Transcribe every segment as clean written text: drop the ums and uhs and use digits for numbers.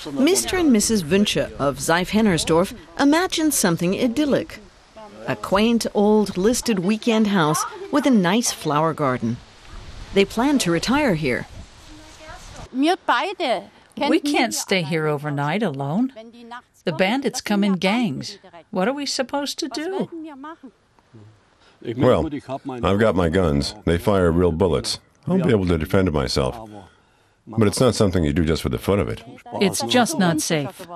Mr. and Mrs. Wünsche of Seifhennersdorf imagined something idyllic. A quaint, old, listed weekend house with a nice flower garden. They plan to retire here. We can't stay here overnight alone. The bandits come in gangs. What are we supposed to do? Well, I've got my guns. They fire real bullets. I'll be able to defend myself. But it's not something you do just for the fun of it. It's just not safe.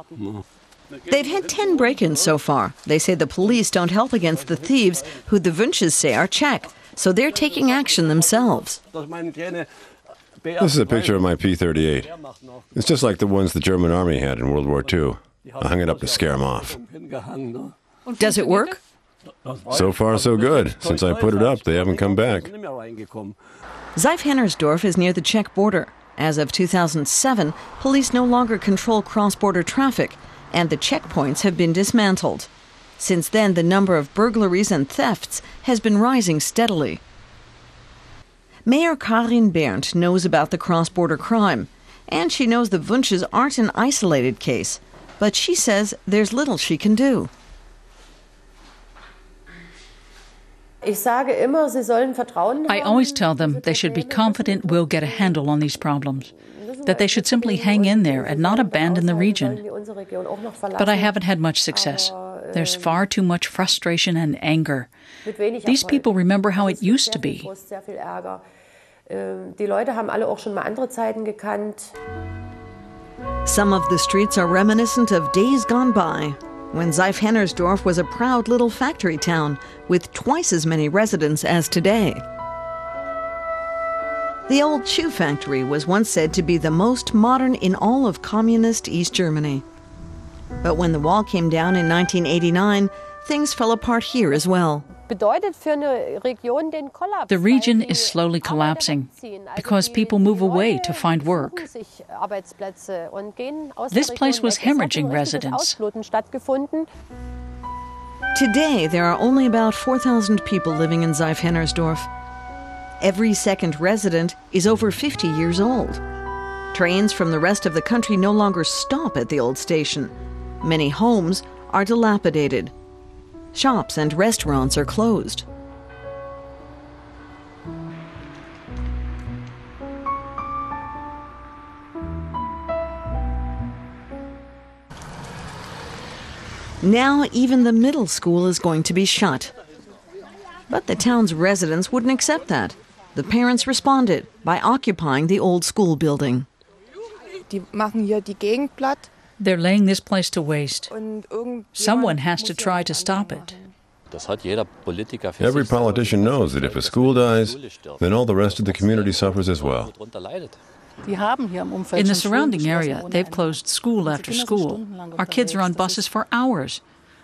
They've had 10 break-ins so far. They say the police don't help against the thieves, who the Wünsches say are Czech, so they're taking action themselves. This is a picture of my P-38. It's just like the ones the German army had in World War II. I hung it up to scare them off. Does it work? So far, so good. Since I put it up, they haven't come back. Seifhennersdorf is near the Czech border. As of 2007, police no longer control cross-border traffic, and the checkpoints have been dismantled. Since then, the number of burglaries and thefts has been rising steadily. Mayor Karin Berndt knows about the cross-border crime, and she knows the Wünsches aren't an isolated case, but she says there's little she can do. I always tell them they should be confident we'll get a handle on these problems, that they should simply hang in there and not abandon the region. But I haven't had much success. There's far too much frustration and anger. These people remember how it used to be. Some of the streets are reminiscent of days gone by, when Seifhennersdorf was a proud little factory town with twice as many residents as today. The old shoe factory was once said to be the most modern in all of communist East Germany. But when the wall came down in 1989, things fell apart here as well. The region is slowly collapsing because people move away to find work. This place was hemorrhaging residents. Today, there are only about 4,000 people living in Seifhennersdorf. Every second resident is over 50 years old. Trains from the rest of the country no longer stop at the old station. Many homes are dilapidated. Shops and restaurants are closed. Now even the middle school is going to be shut. But the town's residents wouldn't accept that. The parents responded by occupying the old school building. They're laying this place to waste. Someone has to try to stop it. Every politician knows that if a school dies, then all the rest of the community suffers as well. In the surrounding area, they've closed school after school. Our kids are on buses for hours.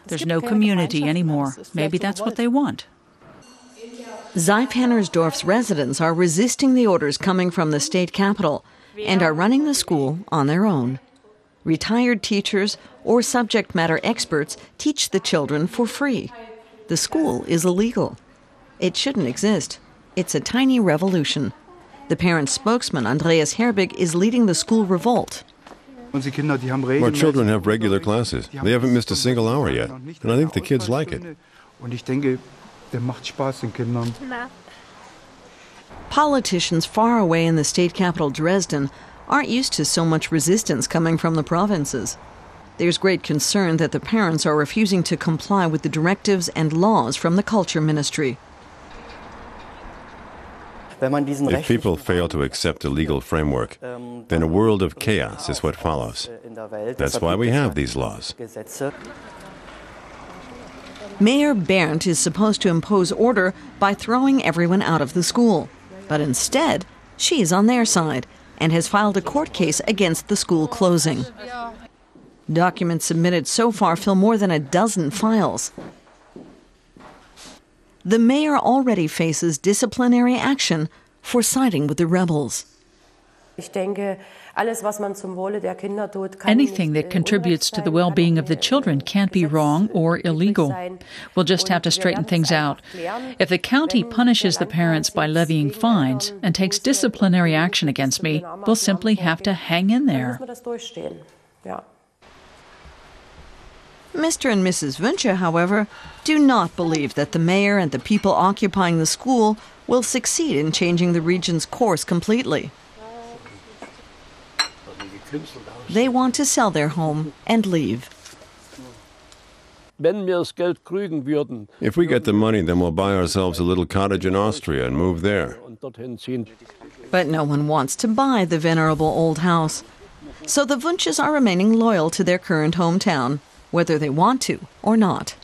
There's no community anymore. Maybe that's what they want. Seifhennersdorf's residents are resisting the orders coming from the state capital and are running the school on their own. Retired teachers or subject matter experts teach the children for free. The school is illegal. It shouldn't exist. It's a tiny revolution. The parent spokesman, Andreas Herbig, is leading the school revolt. Our children have regular classes. They haven't missed a single hour yet, and I think the kids like it. Politicians far away in the state capital, Dresden, aren't used to so much resistance coming from the provinces. There's great concern that the parents are refusing to comply with the directives and laws from the Culture Ministry. If people fail to accept a legal framework, then a world of chaos is what follows. That's why we have these laws. Mayor Berndt is supposed to impose order by throwing everyone out of the school. But instead, she's on their side and has filed a court case against the school closing. Documents submitted so far fill more than a dozen files. The mayor already faces disciplinary action for siding with the rebels. Anything that contributes to the well-being of the children can't be wrong or illegal. We'll just have to straighten things out. If the county punishes the parents by levying fines and takes disciplinary action against me, we'll simply have to hang in there. Mr. and Mrs. Wünsche, however, do not believe that the mayor and the people occupying the school will succeed in changing the region's course completely. They want to sell their home and leave. If we get the money, then we'll buy ourselves a little cottage in Austria and move there. But no one wants to buy the venerable old house. So the Wünsches are remaining loyal to their current hometown, whether they want to or not.